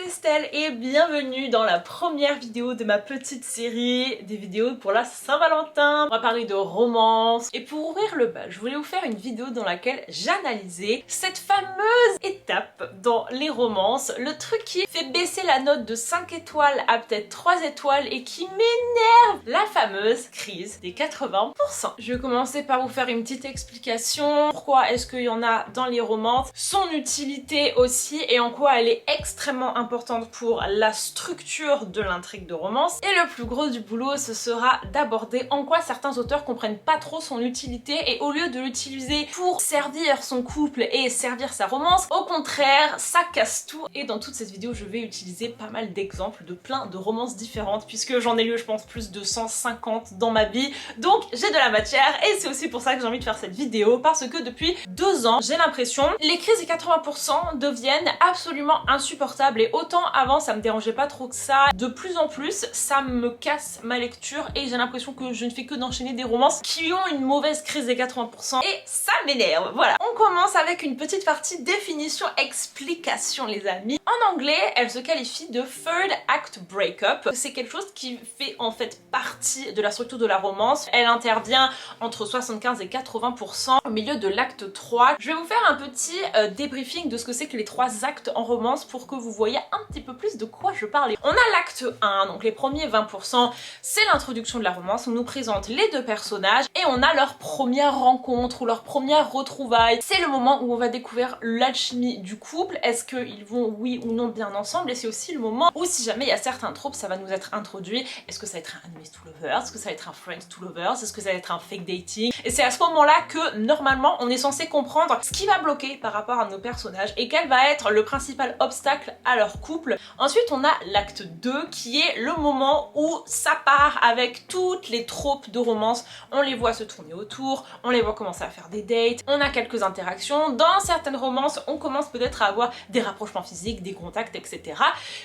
c'est Estelle et bienvenue dans la première vidéo de ma petite série des vidéos pour la Saint-Valentin. On va parler de romance et pour ouvrir le bal, je voulais vous faire une vidéo dans laquelle j'analysais cette fameuse étape dans les romances, le truc qui fait baisser la note de 5 étoiles à peut-être 3 étoiles et qui m'énerve, la fameuse crise des 80%. Je vais commencer par vous faire une petite explication, pourquoi est-ce qu'il y en a dans les romances, son utilité aussi et en quoi elle est extrêmement importante pour la structure de l'intrigue de romance. Et le plus gros du boulot, ce sera d'aborder en quoi certains auteurs comprennent pas trop son utilité et au lieu de l'utiliser pour servir son couple et servir sa romance, au contraire, ça casse tout. Et dans toute cette vidéo, je vais utiliser pas mal d'exemples de plein de romances différentes puisque j'en ai lu, je pense, plus de 150 dans ma vie. Donc j'ai de la matière et c'est aussi pour ça que j'ai envie de faire cette vidéo parce que depuis 2 ans, j'ai l'impression les crises des 80% deviennent absolument insupportables et autant avant ça me dérangeait pas trop que ça, de plus en plus ça me casse ma lecture et j'ai l'impression que je ne fais que d'enchaîner des romances qui ont une mauvaise crise des 80% et ça m'énerve. Voilà, on commence avec une petite partie définition explication les amis. En anglais elle se qualifie de third act breakup, c'est quelque chose qui fait en fait partie de la structure de la romance, elle intervient entre 75 et 80% au milieu de l'acte 3. Je vais vous faire un petit débriefing de ce que c'est que les 3 actes en romance pour que vous voyez un petit peu plus de quoi je parlais. On a l'acte 1, donc les premiers 20%, c'est l'introduction de la romance, on nous présente les 2 personnages et on a leur première rencontre ou leur première retrouvaille. C'est le moment où on va découvrir l'alchimie du couple, est-ce qu'ils vont oui ou non bien ensemble, et c'est aussi le moment où si jamais il y a certains tropes, ça va nous être introduit. Est-ce que ça va être un enemies to lovers, est-ce que ça va être un friends to lovers, est-ce que ça va être un fake dating, et c'est à ce moment-là que normalement on est censé comprendre ce qui va bloquer par rapport à nos personnages et quel va être le principal obstacle à leur couple. Ensuite on a l'acte 2 qui est le moment où ça part avec toutes les tropes de romance, on les voit se tourner autour, on les voit commencer à faire des dates, on a quelques interactions, dans certaines romances on commence peut-être à avoir des rapprochements physiques, des contacts, etc.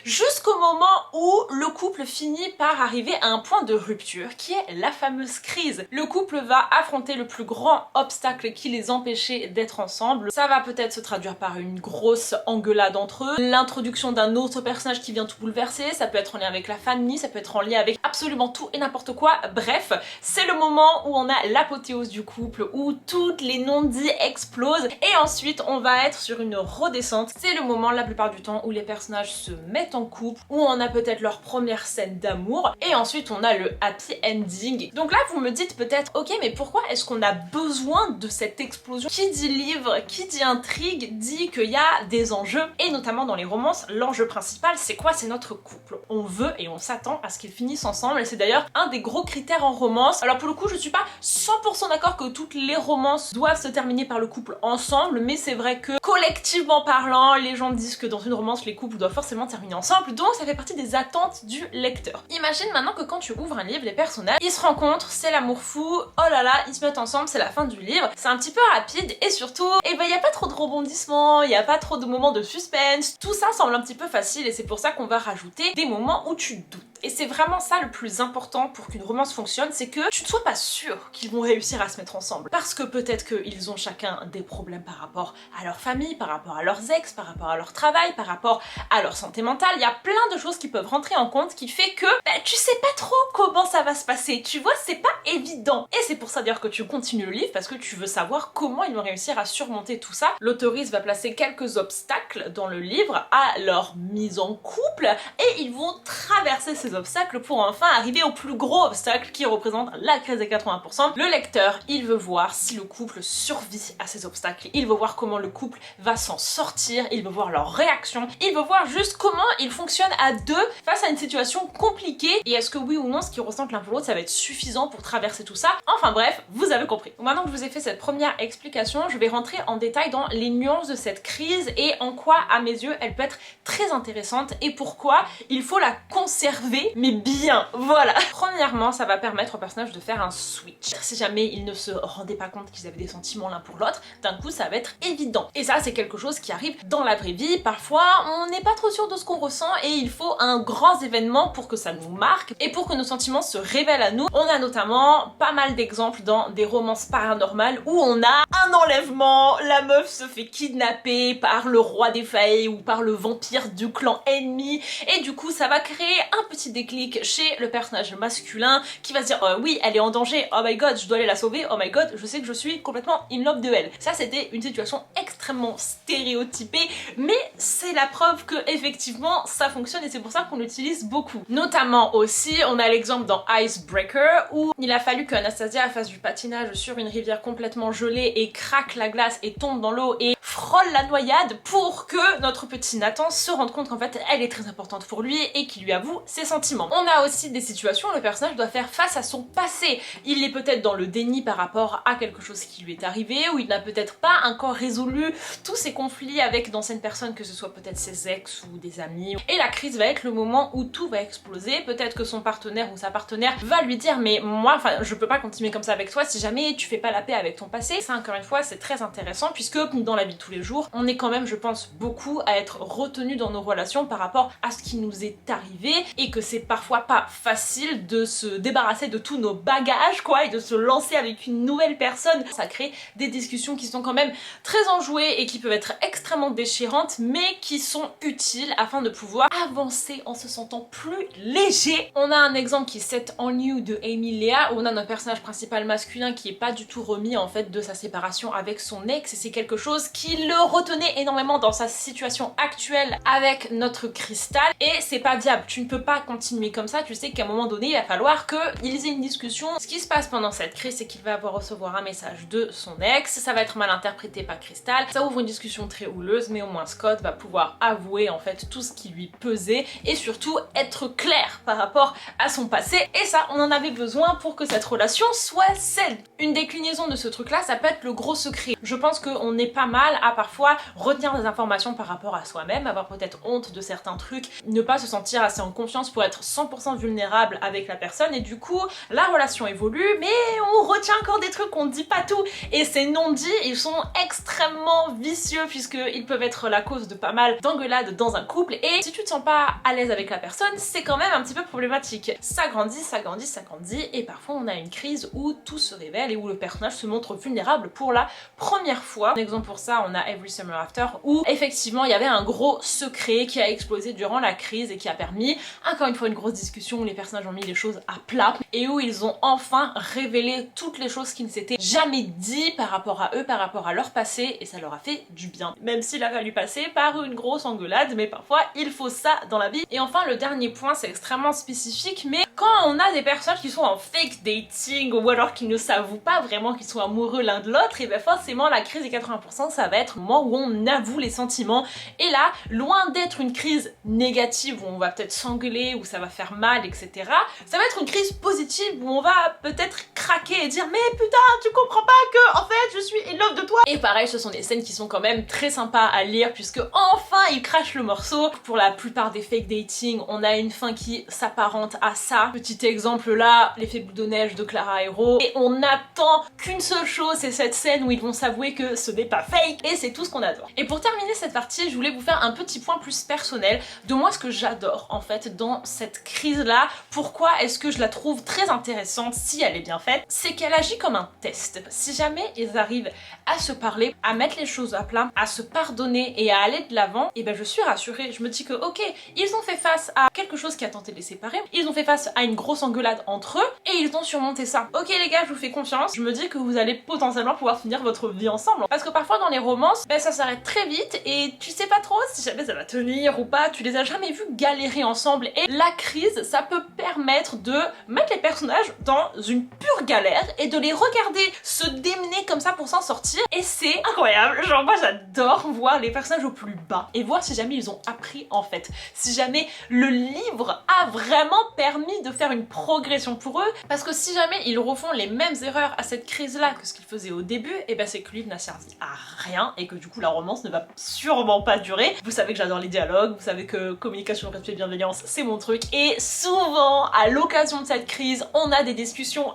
jusqu'au moment où le couple finit par arriver à un point de rupture qui est la fameuse crise. Le couple va affronter le plus grand obstacle qui les empêchait d'être ensemble. Ça va peut-être se traduire par une grosse engueulade entre eux, l'introduction d'un autre personnage qui vient tout bouleverser, ça peut être en lien avec la famille, ça peut être en lien avec absolument tout et n'importe quoi. Bref, c'est le moment où on a l'apothéose du couple, où toutes les non-dits explosent et ensuite on va être sur une redescente. C'est le moment la plupart du temps où les personnages se mettent en couple, où on a peut-être leur première scène d'amour et ensuite on a le happy ending. Donc là vous me dites peut-être ok mais pourquoi est-ce qu'on a besoin de cette explosion? Qui dit livre, qui dit intrigue dit qu'il y a des enjeux et notamment dans les romances l'enjeu principal c'est quoi? C'est notre couple. On veut et on s'attend à ce qu'ils finissent ensemble et c'est d'ailleurs un des gros critères en romance. Alors pour le coup je suis pas 100% d'accord que toutes les romances doivent se terminer par le couple ensemble, mais c'est vrai que collectivement parlant les gens disent que dans une romance les couples doivent forcément terminer ensemble, donc ça fait partie des attentes du lecteur. Imagine maintenant que quand tu ouvres un livre, les personnages ils se rencontrent, c'est l'amour fou, oh là là, ils se mettent ensemble, c'est la fin du livre, c'est un petit peu rapide et surtout, et ben il y a pas trop de rebondissements, il y a pas trop de moments de suspense, tout ça semble un petit peu facile et c'est pour ça qu'on va rajouter des moments où tu doutes. Et c'est vraiment ça le plus important pour qu'une romance fonctionne, c'est que tu ne sois pas sûr qu'ils vont réussir à se mettre ensemble. Parce que peut-être qu'ils ont chacun des problèmes par rapport à leur famille, par rapport à leurs ex, par rapport à leur travail, par rapport à leur santé mentale. Il y a plein de choses qui peuvent rentrer en compte qui fait que tu sais pas trop comment ça va se passer. Tu vois, c'est pas évident. Et c'est pour ça d'ailleurs que tu continues le livre, parce que tu veux savoir comment ils vont réussir à surmonter tout ça. L'autoriste va placer quelques obstacles dans le livre à leur mise en couple et ils vont traverser ces obstacles pour enfin arriver au plus gros obstacle qui représente la crise des 80%. Le lecteur, il veut voir si le couple survit à ces obstacles, il veut voir comment le couple va s'en sortir, il veut voir leur réaction, il veut voir juste comment ils fonctionnent à 2 face à une situation compliquée et est-ce que oui ou non ce qu'ils ressentent l'un pour l'autre ça va être suffisant pour traverser tout ça. Enfin bref, vous avez compris. Donc maintenant que je vous ai fait cette première explication, je vais rentrer en détail dans les nuances de cette crise et en quoi à mes yeux elle peut être très intéressante et pourquoi il faut la conserver mais bien, voilà. Premièrement, ça va permettre aux personnages de faire un switch. Si jamais ils ne se rendaient pas compte qu'ils avaient des sentiments l'un pour l'autre, d'un coup ça va être évident. Et ça c'est quelque chose qui arrive dans la vraie vie, parfois on n'est pas trop sûr de ce qu'on ressent et il faut un grand événement pour que ça nous marque et pour que nos sentiments se révèlent à nous. On a notamment pas mal d'exemples dans des romances paranormales où on a un enlèvement, la meuf se fait kidnapper par le roi des failles ou par le vampire du clan ennemi et du coup ça va créer un petit déclic chez le personnage masculin qui va se dire oui elle est en danger, oh my god je dois aller la sauver, oh my god je sais que je suis complètement in love de elle. Ça c'était une situation extrêmement stéréotypée mais c'est la preuve que effectivement ça fonctionne et c'est pour ça qu'on l'utilise beaucoup. Notamment aussi on a l'exemple dans Icebreaker où il a fallu que Anastasia fasse du patinage sur une rivière complètement gelée et craque la glace et tombe dans l'eau et frôle la noyade pour que notre petit Nathan se rende compte qu'en fait elle est très importante pour lui et qu'il lui avoue ses sentiments. On a aussi des situations où le personnage doit faire face à son passé. Il est peut-être dans le déni par rapport à quelque chose qui lui est arrivé ou il n'a peut-être pas encore résolu tous ses conflits avec d'anciennes personnes, que ce soit peut-être ses ex ou des amis. Et la crise va être le moment où tout va exploser. Peut-être que son partenaire ou sa partenaire va lui dire mais moi enfin je peux pas continuer comme ça avec toi si jamais tu fais pas la paix avec ton passé. Ça encore une fois c'est très intéressant puisque dans la vie de tous les jours on est quand même je pense beaucoup à être retenu dans nos relations par rapport à ce qui nous est arrivé et que c'est parfois pas facile de se débarrasser de tous nos bagages quoi et de se lancer avec une nouvelle personne. Ça crée des discussions qui sont quand même très enjouées et qui peuvent être extrêmement déchirantes mais qui sont utiles afin de pouvoir avancer en se sentant plus léger. On a un exemple qui est Set on You de Amy Lea où on a notre personnage principal masculin qui est pas du tout remis en fait de sa séparation avec son ex et c'est quelque chose qui le retenait énormément dans sa situation actuelle avec notre Crystal et c'est pas viable. Tu ne peux pas continuer comme ça, tu sais qu'à un moment donné il va falloir qu'ils aient une discussion. Ce qui se passe pendant cette crise c'est qu'il va recevoir un message de son ex, ça va être mal interprété par Crystal, ça ouvre une discussion très houleuse mais au moins Scott va pouvoir avouer en fait tout ce qui lui pesait et surtout être clair par rapport à son passé et ça on en avait besoin pour que cette relation soit saine. Une déclinaison de ce truc là ça peut être le gros secret. Je pense qu'on est pas mal à parfois retenir des informations par rapport à soi-même, avoir peut-être honte de certains trucs, ne pas se sentir assez en confiance pour être 100% vulnérable avec la personne et du coup la relation évolue mais on retient encore des trucs, on ne dit pas tout et ces non-dits ils sont extrêmement vicieux puisqu'ils peuvent être la cause de pas mal d'engueulades dans un couple et si tu te sens pas à l'aise avec la personne c'est quand même un petit peu problématique. Ça grandit, ça grandit, ça grandit et parfois on a une crise où tout se révèle et où le personnage se montre vulnérable pour la première fois. Un exemple pour ça on a Every Summer After où effectivement il y avait un gros secret qui a explosé durant la crise et qui a permis encore une fois une grosse discussion où les personnages ont mis les choses à plat et où ils ont enfin révélé toutes les choses qui ne s'étaient jamais dit par rapport à eux, par rapport à leur passé et ça leur a fait du bien. Même s'il a fallu passer par une grosse engueulade mais parfois il faut ça dans la vie. Et enfin le dernier point c'est extrêmement spécifique mais quand on a des personnes qui sont en fake dating ou alors qui ne s'avouent pas vraiment qu'ils sont amoureux l'un de l'autre et bien forcément la crise des 80% ça va être le moment où on avoue les sentiments et là loin d'être une crise négative où on va peut-être s'engueuler, où ça va faire mal etc. Ça va être une crise positive où on va peut-être craquer et dire mais putain tu comprends pas que en fait je suis in love de toi. Et pareil ce sont des scènes qui sont quand même très sympas à lire puisque enfin ils crachent le morceau. Pour la plupart des fake dating on a une fin qui s'apparente à ça. Petit exemple là, l'effet boule de neige de Clara Hero et on attend qu'une seule chose, c'est cette scène où ils vont s'avouer que ce n'est pas fake et c'est tout ce qu'on adore. Et pour terminer cette partie je voulais vous faire un petit point plus personnel de moi ce que j'adore en fait dans cette crise là. Pourquoi est-ce que je la trouve très intéressante si elle est bien faite, c'est qu'elle agit comme un test. Si jamais ils arrivent à se parler, à mettre les choses à plat, à se pardonner et à aller de l'avant, et ben je suis rassurée. Je me dis que ok, ils ont fait face à quelque chose qui a tenté de les séparer, ils ont fait face à une grosse engueulade entre eux et ils ont surmonté ça. Ok les gars, je vous fais confiance, je me dis que vous allez potentiellement pouvoir finir votre vie ensemble. Parce que parfois dans les romances, ben ça s'arrête très vite et tu sais pas trop si jamais ça va tenir ou pas, tu les as jamais vus galérer ensemble et la crise ça peut permettre de mettre les personnages dans une pure galère et de les regarder se démener comme ça pour s'en sortir et c'est incroyable. Genre moi j'adore voir les personnages au plus bas et voir si jamais ils ont appris en fait, si jamais le livre a vraiment permis de faire une progression pour eux, parce que si jamais ils refont les mêmes erreurs à cette crise là que ce qu'ils faisaient au début, et ben c'est que le livre n'a servi à rien et que du coup la romance ne va sûrement pas durer. Vous savez que j'adore les dialogues, vous savez que communication, respect, bienveillance c'est mon truc et souvent à l'occasion de cette crise on a des discussions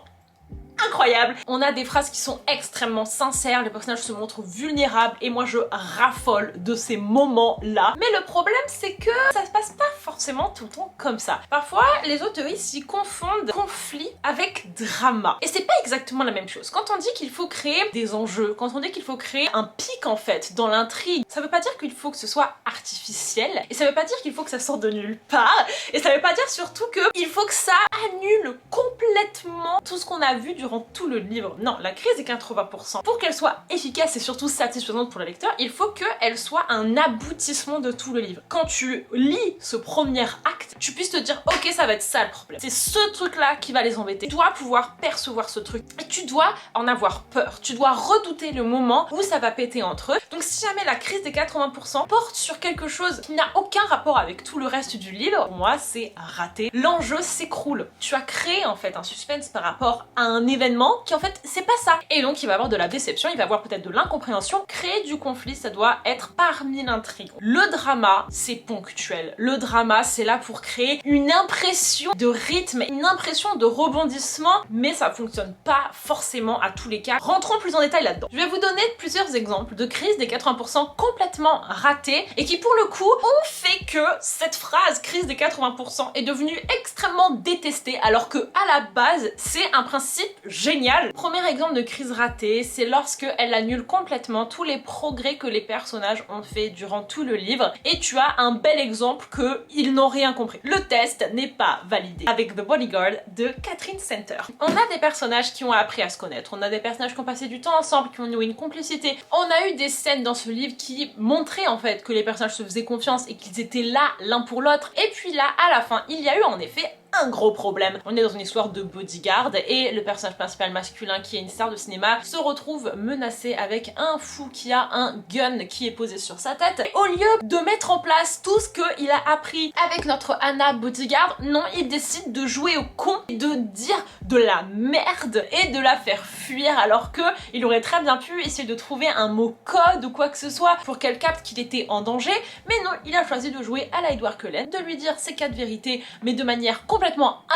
incroyable. On a des phrases qui sont extrêmement sincères, les personnages se montrent vulnérables et moi je raffole de ces moments là. Mais le problème c'est que ça se passe pas forcément forcément tout le temps comme ça. Parfois, les auteuristes ils confondent conflit avec drama. Et c'est pas exactement la même chose. Quand on dit qu'il faut créer des enjeux, quand on dit qu'il faut créer un pic en fait dans l'intrigue, ça veut pas dire qu'il faut que ce soit artificiel, et ça veut pas dire qu'il faut que ça sorte de nulle part, et ça veut pas dire surtout qu'il faut que ça annule complètement tout ce qu'on a vu durant tout le livre. Non, la crise des 80%, pour qu'elle soit efficace et surtout satisfaisante pour le lecteur, il faut qu'elle soit un aboutissement de tout le livre. Quand tu lis ce premier acte, tu puisses te dire ok, ça va être ça le problème. C'est ce truc là qui va les embêter. Tu dois pouvoir percevoir ce truc et tu dois en avoir peur. Tu dois redouter le moment où ça va péter entre eux. Donc si jamais la crise des 80% porte sur quelque chose qui n'a aucun rapport avec tout le reste du livre, pour moi c'est raté. L'enjeu s'écroule. Tu as créé en fait un suspense par rapport à un événement qui en fait c'est pas ça. Et donc il va y avoir de la déception, il va y avoir peut-être de l'incompréhension. Créer du conflit, ça doit être parmi l'intrigue. Le drama, c'est ponctuel. Le drama, c'est là pour créer une impression de rythme, une impression de rebondissement, mais ça fonctionne pas forcément à tous les cas. Rentrons plus en détail là-dedans. Je vais vous donner plusieurs exemples de crises des 80% complètement ratées et qui pour le coup ont fait que cette phrase crise des 80% est devenue extrêmement détestée alors que à la base c'est un principe génial. Premier exemple de crise ratée, c'est lorsque elle annule complètement tous les progrès que les personnages ont fait durant tout le livre et tu as un bel exemple que ils n'ont rien compris. Le test n'est pas validé avec The Bodyguard de Katherine Center. On a des personnages qui ont appris à se connaître, on a des personnages qui ont passé du temps ensemble, qui ont eu une complicité. On a eu des scènes dans ce livre qui montraient en fait que les personnages se faisaient confiance et qu'ils étaient là l'un pour l'autre. Et puis là, à la fin, il y a eu en effet un gros problème. On est dans une histoire de bodyguard et le personnage principal masculin qui est une star de cinéma se retrouve menacé avec un fou qui a un gun qui est posé sur sa tête. Et au lieu de mettre en place tout ce qu'il a appris avec notre Anna bodyguard, non, il décide de jouer au con, de dire de la merde et de la faire fuir alors que il aurait très bien pu essayer de trouver un mot code ou quoi que ce soit pour qu'elle capte qu'il était en danger, mais non, il a choisi de jouer à la Edward Cullen, de lui dire ses 4 vérités mais de manière complètement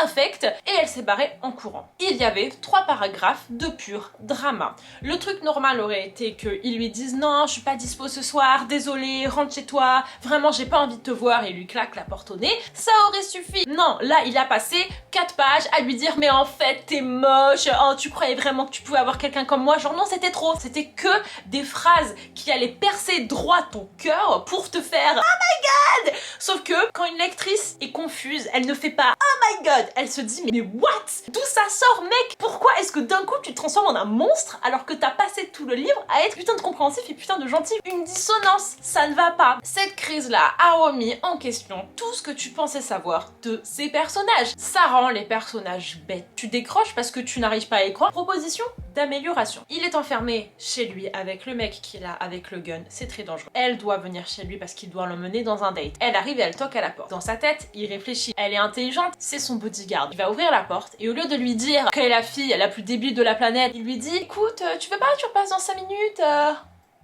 infecte et elle s'est barrée en courant. Il y avait 3 paragraphes de pur drama. Le truc normal aurait été qu'ils lui disent non, je suis pas dispo ce soir, désolé, rentre chez toi, vraiment j'ai pas envie de te voir et lui claque la porte au nez, ça aurait suffi. Non, là il a passé 4 pages à lui dire mais en fait t'es moche, oh tu croyais vraiment que tu pouvais avoir quelqu'un comme moi, genre non c'était trop. C'était que des phrases qui allaient percer droit ton cœur pour te faire oh my god. Sauf que quand une lectrice est confuse, elle ne fait pas oh my god, elle se dit mais what? D'où ça sort mec? Pourquoi est-ce que d'un coup tu te transformes en un monstre alors que t'as passé tout le livre à être putain de compréhensif et putain de gentil? Une dissonance, ça ne va pas. Cette crise là a remis en question tout ce que tu pensais savoir de ces personnages. Ça rend les personnages bêtes. Tu décroches parce que tu n'arrives pas à y croire. Proposition d'amélioration. Il est enfermé chez lui avec le mec qu'il a avec le gun, c'est très dangereux. Elle doit venir chez lui parce qu'il doit l'emmener dans un date. Elle arrive et elle toque à la porte. Dans sa tête, il réfléchit. Elle est intelligente, c'est son bodyguard. Il va ouvrir la porte et au lieu de lui dire qu'elle est la fille la plus débile de la planète, il lui dit écoute, tu veux pas, tu repasses dans 5 minutes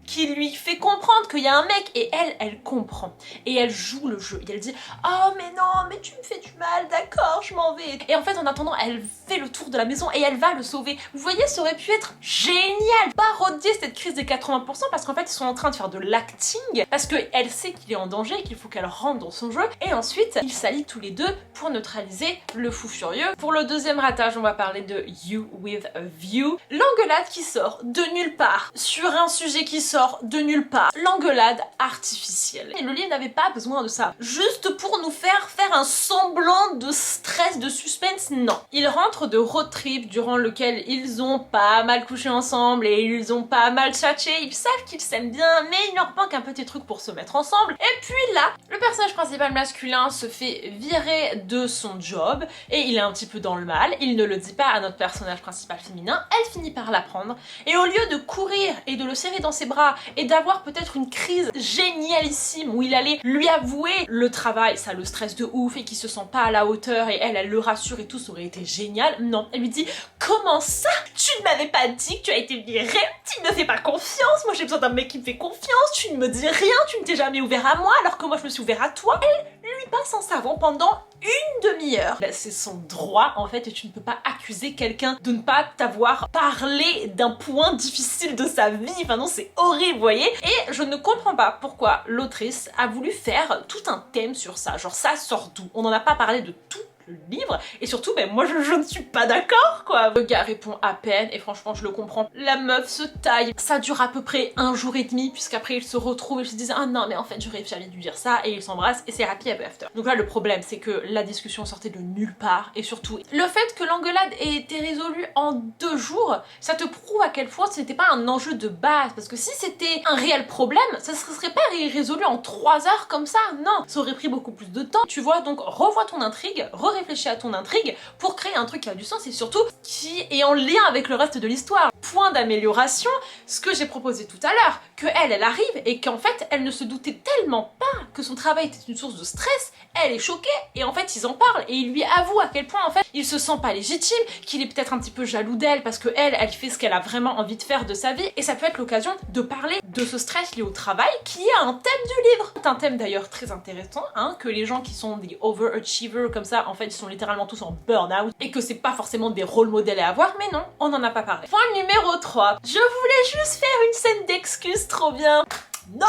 qui lui fait comprendre qu'il y a un mec et elle comprend et elle joue le jeu et elle dit oh mais non mais tu me fais du mal, d'accord je m'en vais, et en fait en attendant elle fait le tour de la maison et elle va le sauver. Vous voyez, ça aurait pu être génial, parodier cette crise des 80% parce qu'en fait ils sont en train de faire de l'acting parce qu'elle sait qu'il est en danger et qu'il faut qu'elle rentre dans son jeu et ensuite ils s'allient tous les deux pour neutraliser le fou furieux. Pour le deuxième ratage, on va parler de You With A View, l'engueulade qui sort de nulle part sur un sujet qui sort de nulle part, l'engueulade artificielle. Et le livre n'avait pas besoin de ça, juste pour nous faire un semblant de stress, de suspense, non. Ils rentrent de road trip durant lequel ils ont pas mal couché ensemble et ils ont pas mal tchatché, ils savent qu'ils s'aiment bien mais il leur manque un petit truc pour se mettre ensemble. Et puis là, le personnage principal masculin se fait virer de son job et il est un petit peu dans le mal, il ne le dit pas à notre personnage principal féminin, elle finit par l'apprendre et au lieu de courir et de le serrer dans ses bras et d'avoir peut-être une crise génialissime où il allait lui avouer le travail, ça le stresse de ouf et qu'il se sent pas à la hauteur et elle le rassure et tout, ça aurait été génial. Non, elle lui dit comment ça? Tu ne m'avais pas dit que tu as été virée? Tu ne me fais pas confiance? Moi j'ai besoin d'un mec qui me fait confiance, tu ne me dis rien, tu ne t'es jamais ouvert à moi alors que moi je me suis ouvert à toi. Elle lui parle sans savon pendant une demi-heure. C'est son droit en fait et tu ne peux pas accuser quelqu'un de ne pas t'avoir parlé d'un point difficile de sa vie. Enfin non, c'est horrible, vous voyez. Et je ne comprends pas pourquoi l'autrice a voulu faire tout un thème sur ça. Genre ça sort d'où? On n'en a pas parlé de tout le livre et surtout moi je ne suis pas d'accord quoi. Le gars répond à peine et franchement je le comprends. La meuf se taille, ça dure à peu près 1 jour et demi puisqu'après ils se retrouvent et ils se disent ah non mais en fait j'aurais jamais dû dire ça et ils s'embrassent et c'est happy ever after. Donc là le problème c'est que la discussion sortait de nulle part et surtout le fait que l'engueulade ait été résolue en 2 jours, ça te prouve à quel point ce n'était pas un enjeu de base parce que si c'était un réel problème ça ne serait pas résolu en 3 heures comme ça, non, ça aurait pris beaucoup plus de temps, tu vois. Donc revois ton intrigue, réfléchis à ton intrigue pour créer un truc qui a du sens et surtout qui est en lien avec le reste de l'histoire. Point d'amélioration, ce que j'ai proposé tout à l'heure, que elle arrive et qu'en fait elle ne se doutait tellement pas que son travail était une source de stress, elle est choquée et en fait ils en parlent et il lui avoue à quel point en fait il se sent pas légitime, qu'il est peut-être un petit peu jaloux d'elle parce que elle fait ce qu'elle a vraiment envie de faire de sa vie et ça peut être l'occasion de parler de ce stress lié au travail qui est un thème du livre. C'est un thème d'ailleurs très intéressant, hein, que les gens qui sont des overachievers comme ça en fait ils sont littéralement tous en burn-out et que c'est pas forcément des rôles modèles à avoir, mais non, on en a pas parlé. Point numéro 3, je voulais juste faire une scène d'excuses trop bien. Non!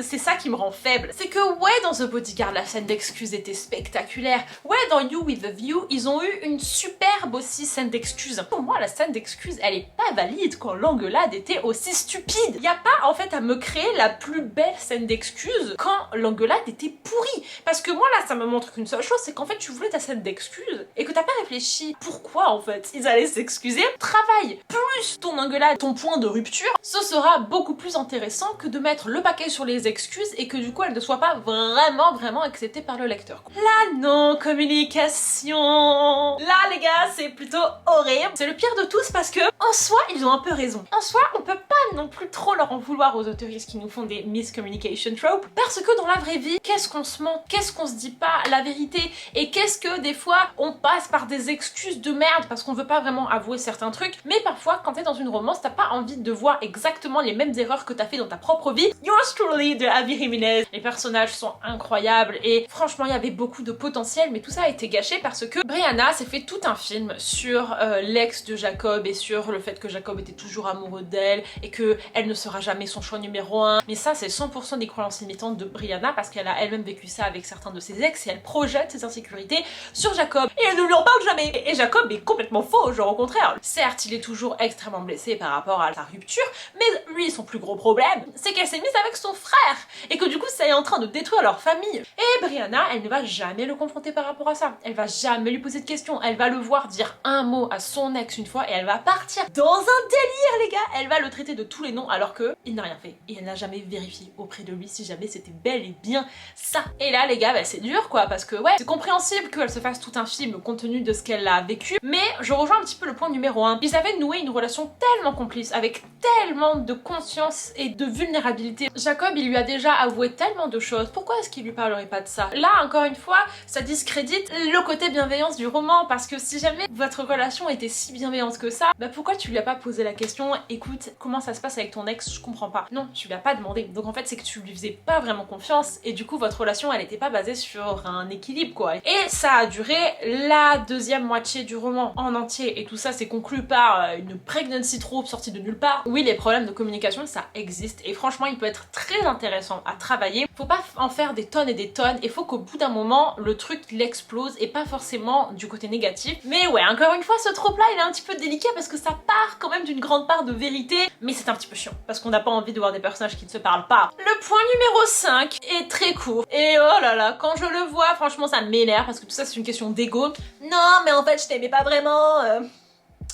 C'est ça qui me rend faible. C'est que ouais, dans The Bodyguard, la scène d'excuses était spectaculaire. Ouais, dans You With A View, ils ont eu une superbe aussi scène d'excuses. Pour moi, la scène d'excuses, elle est pas valide quand l'engueulade était aussi stupide. Y a pas en fait à me créer la plus belle scène d'excuses quand l'engueulade était pourrie. Parce que moi là, ça me montre qu'une seule chose, c'est qu'en fait tu voulais ta scène d'excuses et que t'as pas réfléchi pourquoi en fait ils allaient s'excuser. Travaille plus ton engueulade, ton point de rupture, ce sera beaucoup plus intéressant que de mettre le paquet sur les excuses et que du coup elle ne soit pas vraiment acceptée par le lecteur. La non-communication, là les gars c'est plutôt horrible. C'est le pire de tous parce que en soi ils ont un peu raison. En soi on peut pas non plus trop leur en vouloir aux autoristes qui nous font des miscommunication tropes parce que dans la vraie vie qu'est-ce qu'on se ment, qu'est-ce qu'on se dit pas la vérité et qu'est-ce que des fois on passe par des excuses de merde parce qu'on veut pas vraiment avouer certains trucs, mais parfois quand t'es dans une romance t'as pas envie de voir exactement les mêmes erreurs que t'as fait dans ta propre vie. Yours truly de Abby Jiménez. Les personnages sont incroyables et franchement il y avait beaucoup de potentiel mais tout ça a été gâché parce que Brianna s'est fait tout un film sur l'ex de Jacob et sur le fait que Jacob était toujours amoureux d'elle et que elle ne sera jamais son choix numéro 1. Mais ça c'est 100% des croyances limitantes de Brianna parce qu'elle a elle-même vécu ça avec certains de ses ex et elle projette ses insécurités sur Jacob et elle ne lui en parle jamais. Et Jacob est complètement faux, genre au contraire. Certes il est toujours extrêmement blessé par rapport à sa rupture, mais lui son plus gros problème c'est qu'elle s'est mise avec son frère et que du coup ça est en train de détruire leur famille. Et Brianna elle ne va jamais le confronter par rapport à ça, elle va jamais lui poser de questions, elle va le voir dire un mot à son ex une fois et elle va partir dans un délire les gars, elle va le traiter de tous les noms alors que il n'a rien fait et elle n'a jamais vérifié auprès de lui si jamais c'était bel et bien ça. Et là les gars c'est dur quoi parce que ouais c'est compréhensible qu'elle se fasse tout un film compte tenu de ce qu'elle a vécu, mais je rejoins un petit peu le point numéro 1. Ils avaient noué une relation tellement complice avec tellement de conscience et de vulnérabilité. Jacob il lui a déjà avoué tellement de choses, pourquoi est-ce qu'il lui parlerait pas de ça? Là encore une fois ça discrédite le côté bienveillance du roman parce que si jamais votre relation était si bienveillante que ça, bah pourquoi tu lui as pas posé la question écoute comment ça se passe avec ton ex, je comprends pas. Non, tu lui as pas demandé, donc en fait c'est que tu lui faisais pas vraiment confiance et du coup votre relation elle était pas basée sur un équilibre quoi. Et ça a duré la deuxième moitié du roman en entier et tout ça c'est conclu par une pregnancy trope sortie de nulle part. Oui les problèmes de communication ça existe et franchement il peut être très intéressant à travailler, faut pas en faire des tonnes et des tonnes et faut qu'au bout d'un moment le truc l'explose et pas forcément du côté négatif. Mais ouais encore une fois ce trope là il est un petit peu délicat parce que ça part quand même d'une grande part de vérité mais c'est un petit peu chiant parce qu'on n'a pas envie de voir des personnages qui ne se parlent pas. Le point numéro 5 est très court et oh là là quand je le vois franchement ça m'énerve parce que tout ça c'est une question d'ego. Non mais en fait je t'aimais pas vraiment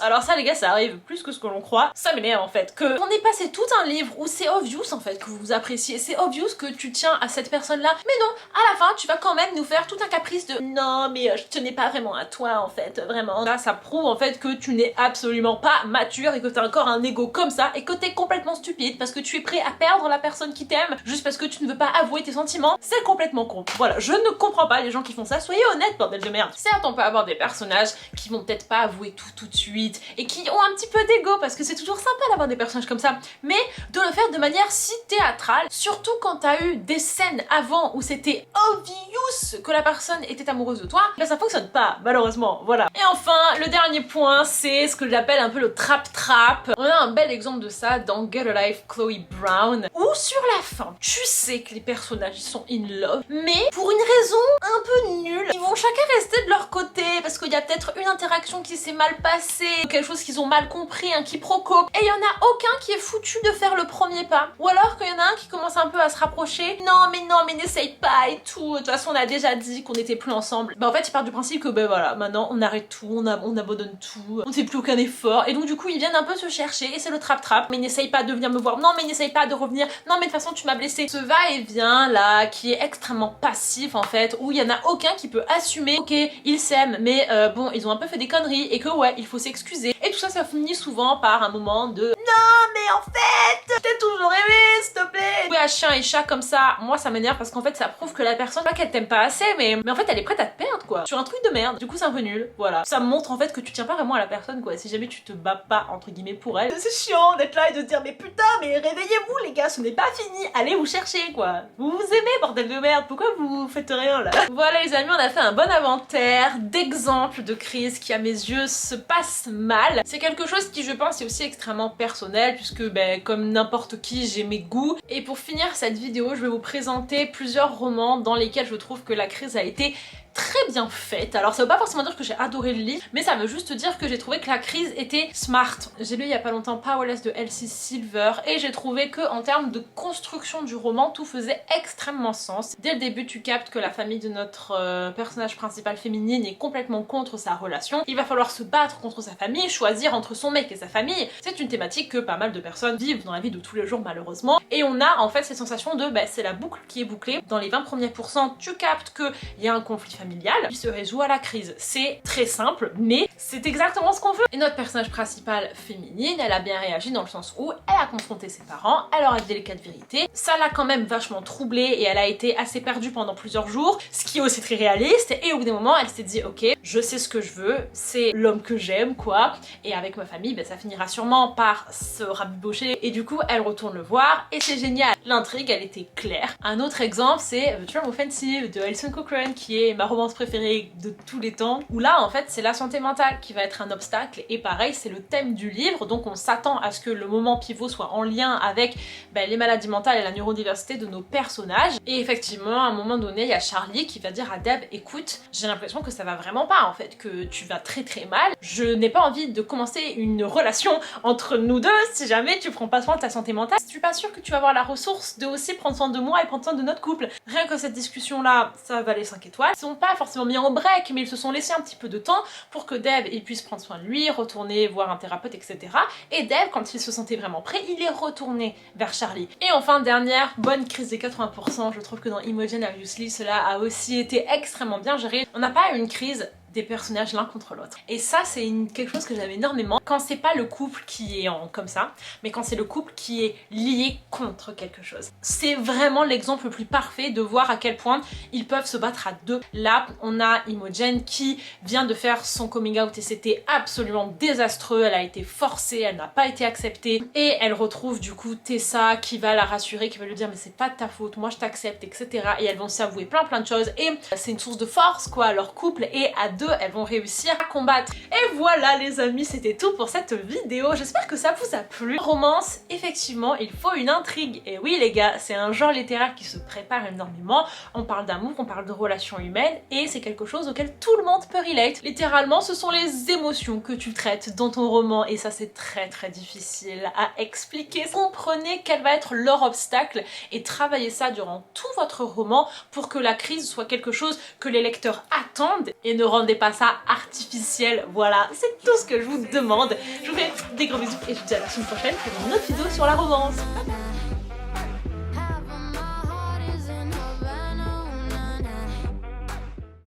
Alors ça les gars ça arrive plus que ce que l'on croit, ça m'énerve en fait, que on ait passé tout un livre où c'est obvious en fait que vous appréciez, c'est obvious que tu tiens à cette personne là, mais non, à la fin tu vas quand même nous faire tout un caprice de non mais je tenais pas vraiment à toi en fait, vraiment. Là ça prouve en fait que tu n'es absolument pas mature et que t'as encore un ego comme ça et que t'es complètement stupide parce que tu es prêt à perdre la personne qui t'aime juste parce que tu ne veux pas avouer tes sentiments, c'est complètement con. Voilà, je ne comprends pas les gens qui font ça, soyez honnêtes bordel de merde. Certes on peut avoir des personnages qui vont peut-être pas avouer tout de suite vite et qui ont un petit peu d'ego, parce que c'est toujours sympa d'avoir des personnages comme ça, mais de le faire de manière si théâtrale, surtout quand t'as eu des scènes avant où c'était obvious que la personne était amoureuse de toi, ben ça fonctionne pas, malheureusement, voilà. Et enfin, le dernier point, c'est ce que j'appelle un peu le trap-trap. On a un bel exemple de ça dans Get a Life Chloe Brown, où sur la fin, tu sais que les personnages sont in love, mais pour une raison un peu nulle, ils vont chacun rester de leur côté, parce qu'il y a peut-être une interaction qui s'est mal passée, quelque chose qu'ils ont mal compris, un quiproquo, et il y en a aucun qui est foutu de faire le premier pas. Ou alors qu'il y en a un qui commence un peu à se rapprocher, non mais n'essaye pas et tout, de toute façon on a déjà dit qu'on n'était plus ensemble. Bah en fait ils partent du principe que ben voilà, maintenant on arrête tout, on abandonne tout, on ne fait plus aucun effort, et donc du coup ils viennent un peu se chercher, et c'est le trap-trap, mais n'essaye pas de venir me voir, non mais n'essaye pas de revenir, non mais de toute façon tu m'as blessé. Ce va-et-vient là, qui est extrêmement passif en fait, où il y en a aucun qui peut assumer, ok, ils s'aiment, mais bon, ils ont un peu fait des conneries, et que ouais, il faut s'excuser. Et tout ça, ça finit souvent par un moment de non mais en fait, je t'ai toujours aimé, s'il te plaît. Oui, à chien et chat comme ça, moi ça m'énerve parce qu'en fait ça prouve que la personne, pas qu'elle t'aime pas assez, mais en fait elle est prête à te perdre quoi, sur un truc de merde. Du coup c'est un peu nul, voilà. Ça montre en fait que tu tiens pas vraiment à la personne quoi, si jamais tu te bats pas entre guillemets pour elle. C'est chiant d'être là et de se dire mais putain mais réveillez-vous les gars, ce n'est pas fini, allez vous chercher quoi. Vous vous aimez bordel de merde, pourquoi vous faites rien là? Voilà les amis, on a fait un bon inventaire d'exemples de crises qui à mes yeux se passent mal. C'est quelque chose qui je pense est aussi extrêmement personnel, puisque ben, comme n'importe qui j'ai mes goûts. Et pour finir cette vidéo, je vais vous présenter plusieurs romans dans lesquels je trouve que la crise a été très bien faite. Alors ça veut pas forcément dire que j'ai adoré le livre, mais ça veut juste dire que j'ai trouvé que la crise était smart. J'ai lu il y a pas longtemps Powerless de Elsie Silver et j'ai trouvé que en termes de construction du roman, tout faisait extrêmement sens. Dès le début tu captes que la famille de notre personnage principal féminine est complètement contre sa relation. Il va falloir se battre contre sa famille, choisir entre son mec et sa famille. C'est une thématique que pas mal de personnes vivent dans la vie de tous les jours malheureusement. Et on a en fait cette sensation de bah, c'est la boucle qui est bouclée. Dans les 20 premiers pourcents, tu captes qu'il y a un conflit familial qui se résout à la crise. C'est très simple, mais c'est exactement ce qu'on veut. Et notre personnage principal féminine, elle a bien réagi dans le sens où elle a confronté ses parents, elle leur a dit les quatre vérités. Ça l'a quand même vachement troublée et elle a été assez perdue pendant plusieurs jours, ce qui est aussi très réaliste. Et au bout d'un moment, elle s'est dit ok, je sais ce que je veux, c'est l'homme que j'aime quoi. Et avec ma famille, ben, ça finira sûrement par se rabibocher. Et du coup, elle retourne le voir et c'est génial. L'intrigue, elle était claire. Un autre exemple, c'est The Charm Offensive de Alison Cochrane, qui est ma romance préférée de tous les temps, où là en fait c'est la santé mentale qui va être un obstacle, et pareil c'est le thème du livre, donc on s'attend à ce que le moment pivot soit en lien avec les maladies mentales et la neurodiversité de nos personnages. Et effectivement à un moment donné il y a Charlie qui va dire à Deb écoute, j'ai l'impression que ça va vraiment pas en fait, que tu vas très très mal, je n'ai pas envie de commencer une relation entre nous deux si jamais tu prends pas soin de ta santé mentale. Je suis pas sûre que tu vas avoir la ressource de aussi prendre soin de moi et prendre soin de notre couple. Rien que cette discussion là, ça valait 5 étoiles. Ils sont pas forcément mis en break, mais ils se sont laissés un petit peu de temps pour que Dave il puisse prendre soin de lui, retourner voir un thérapeute, etc. Et Dave, quand il se sentait vraiment prêt, il est retourné vers Charlie. Et enfin, dernière bonne crise des 80%, je trouve que dans Imogen Obviously, cela a aussi été extrêmement bien géré. On n'a pas eu une crise des personnages l'un contre l'autre. Et ça c'est quelque chose que j'aime énormément quand c'est pas le couple qui est comme ça, mais quand c'est le couple qui est lié contre quelque chose. C'est vraiment l'exemple le plus parfait de voir à quel point ils peuvent se battre à deux. Là on a Imogen qui vient de faire son coming out et c'était absolument désastreux, elle a été forcée, elle n'a pas été acceptée, et elle retrouve du coup Tessa qui va la rassurer, qui va lui dire mais c'est pas de ta faute, moi je t'accepte, etc. Et elles vont s'avouer plein de choses et c'est une source de force quoi, leur couple, et à deux elles vont réussir à combattre. Et voilà les amis, c'était tout pour cette vidéo, j'espère que ça vous a plu. Romance, effectivement il faut une intrigue, et oui les gars, c'est un genre littéraire qui se prépare énormément, on parle d'amour, on parle de relations humaines, et c'est quelque chose auquel tout le monde peut relate. Littéralement ce sont les émotions que tu traites dans ton roman, et ça c'est très difficile à expliquer. Comprenez quel va être leur obstacle et travaillez ça durant tout votre roman pour que la crise soit quelque chose que les lecteurs attendent, et ne rendez pas ça artificiel. Voilà, c'est tout ce que je vous demande. Je vous fais des gros bisous et je vous dis à la semaine prochaine pour une autre vidéo sur la romance. Bye bye.